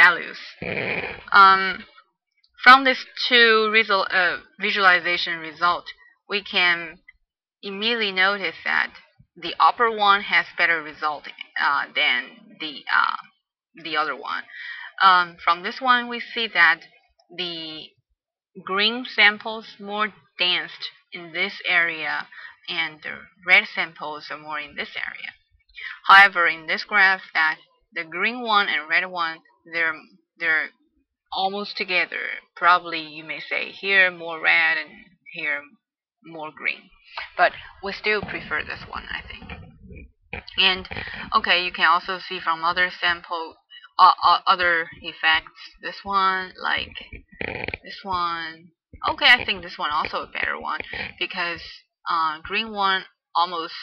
values. From these two visualization result, we can immediately notice that the upper one has better result than the other one. From this one, we see that the green samples more dense in this area, and the red samples are more in this area. However, in this graph, that the green one and red one, they're almost together. Probably you may say here more red and here more green, but we still prefer this one, I think. And okay, you can also see from other sample other effects. This one, like this one. Okay, I think this one also a better one, because green one almost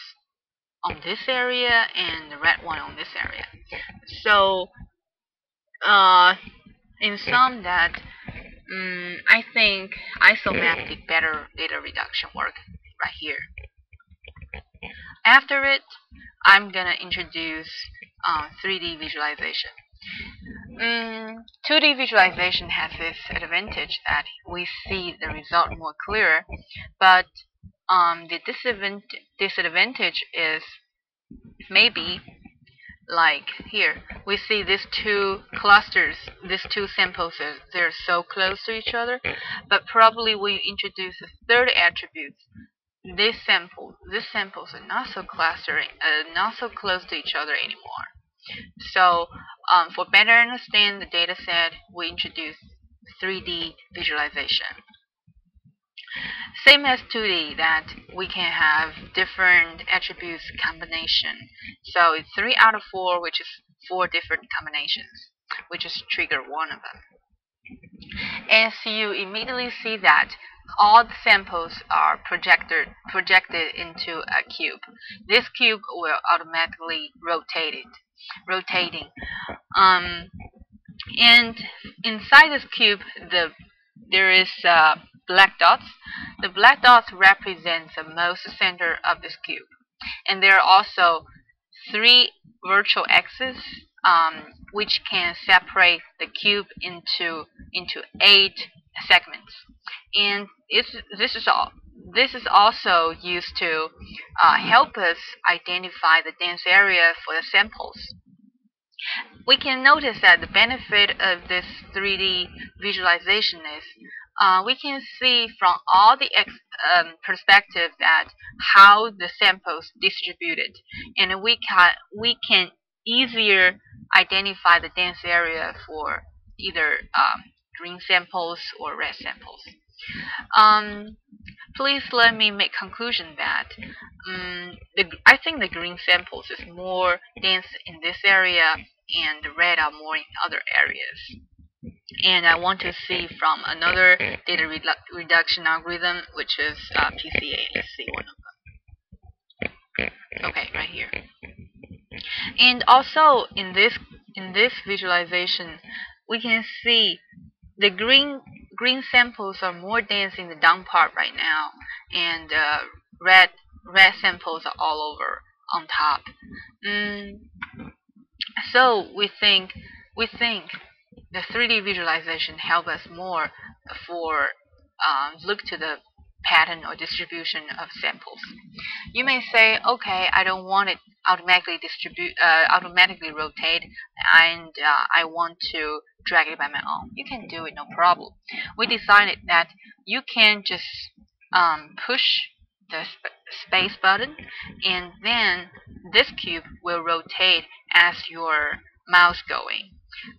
on this area and the red one on this area. So in sum, that I think Isomap did better data reduction work right here. After it, I'm gonna introduce 3D visualization. 2D visualization has this advantage that we see the result more clearer, but the disadvantage is maybe like here we see these two clusters, these two samples, they're so close to each other, but probably when you introduce a third attribute, these samples are not so not so close to each other anymore. So for better understand the data set, we introduce 3D visualization. Same as 2D, that we can have different attributes combination. So it's 3 out of 4, which is 4 different combinations. We just trigger one of them. And so you immediately see that all the samples are projected into a cube. This cube will automatically rotating. And inside this cube, there is black dots. The black dots represent the most center of this cube, and there are also 3 virtual axes, which can separate the cube into 8 segments. And this is also used to help us identify the dense area for the samples. We can notice that the benefit of this 3D visualization is we can see from all the perspective that how the samples distributed, and we can easier identify the dense area for either green samples or red samples. Please let me make conclusion that I think the green samples is more dense in this area, and the red are more in other areas. And I want to see from another data reduction algorithm, which is PCA. Let's see one of them. Okay, right here. And also in this visualization, we can see the green samples are more dense in the down part right now, and red samples are all over on top. So we think the 3D visualization help us more for look to the pattern or distribution of samples. You may say, okay, I don't want it automatically rotate, and I want to drag it by my own. You can do it, no problem. We decided that you can just push the space button, and then this cube will rotate as your mouse going.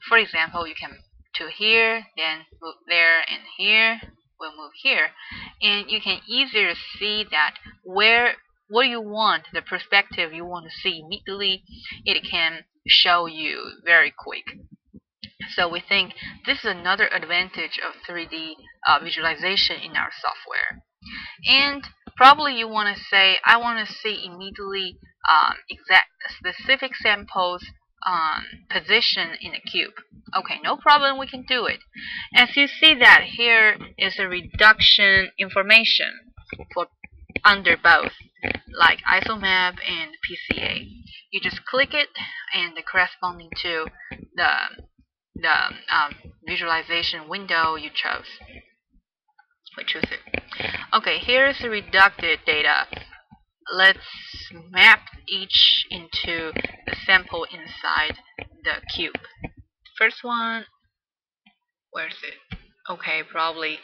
For example, you can to here, then move there, and here will move here, and you can easier see that what you want, the perspective you want to see immediately, it can show you very quick. So we think this is another advantage of 3D visualization in our software. And probably you want to say, I want to see immediately exact specific samples position in a cube. Okay, no problem, we can do it. As you see that here is a reduction information for under both, like Isomap and PCA. You just click it, and the corresponding to visualization window you chose. We choose it. Okay, here's the reduced data. Let's map each into the sample inside the cube. First one, where's it? Okay, probably.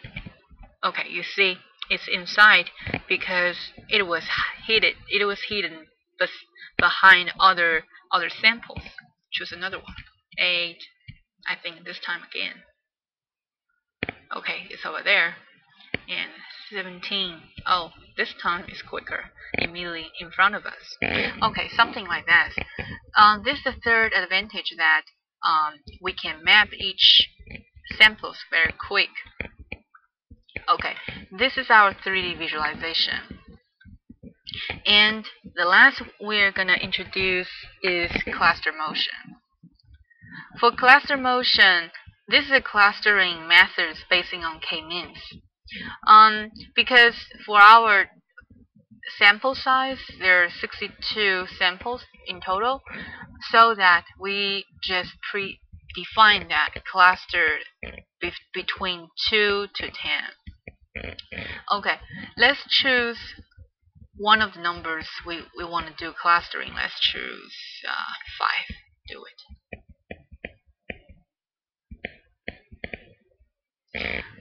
Okay, you see, it's inside because it was hidden. It was hidden behind other samples. Choose another one. 8. I think this time again. Okay, it's over there. And 17. Oh, this time is quicker. Immediately in front of us. Okay, something like that. This is the third advantage, that we can map each samples very quick. Okay, this is our 3D visualization. And the last we're gonna introduce is cluster motion. For cluster motion, this is a clustering method based on k-means. Because for our sample size, there are 62 samples in total, so that we just predefine that cluster between 2 to 10. Okay, let's choose one of the numbers we want to do clustering. Let's choose 5. Do it.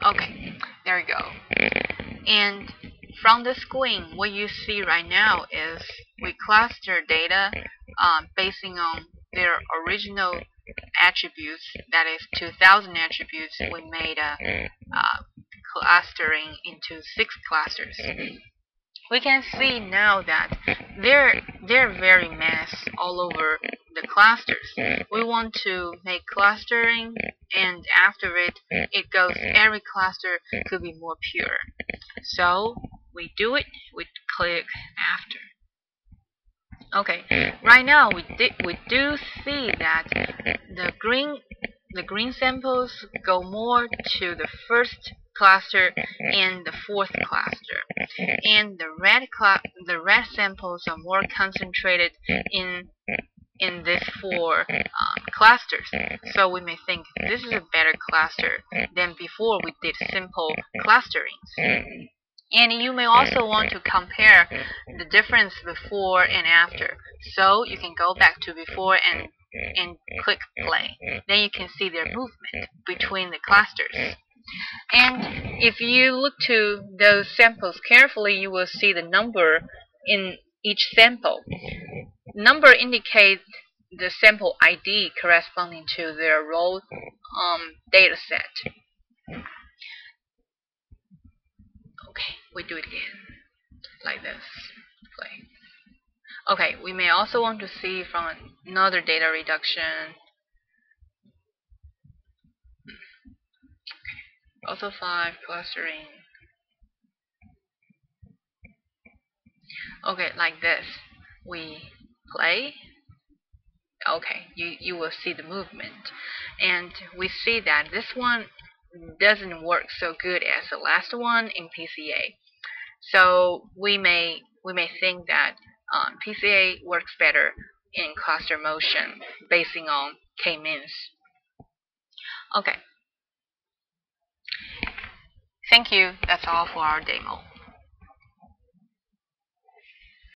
Okay, there we go. And from the screen, what you see right now is we cluster data basing on their original attributes. That is 2,000 attributes. We made a clustering into 6 clusters. We can see now that they're very mass all over the clusters. We want to make clustering, and after it goes, every cluster could be more pure. So we do it. We click after. Okay, right now we do see that the green samples go more to the first cluster and the fourth cluster, and the red samples are more concentrated in these 4 clusters. So we may think this is a better cluster than before we did simple clusterings. And you may also want to compare the difference before and after. So you can go back to before and click play. Then you can see their movement between the clusters. And if you look to those samples carefully, you will see the number in each sample. Number indicates the sample ID corresponding to their raw data set. Okay, we do it again, like this. Play. Okay, we may also want to see from another data reduction. Also 5 clustering. Okay, like this. We play. Okay, you will see the movement, and we see that this one doesn't work so good as the last one in PCA. So we may think that PCA works better in cluster motion basing on k-means. Okay. Thank you. That's all for our demo.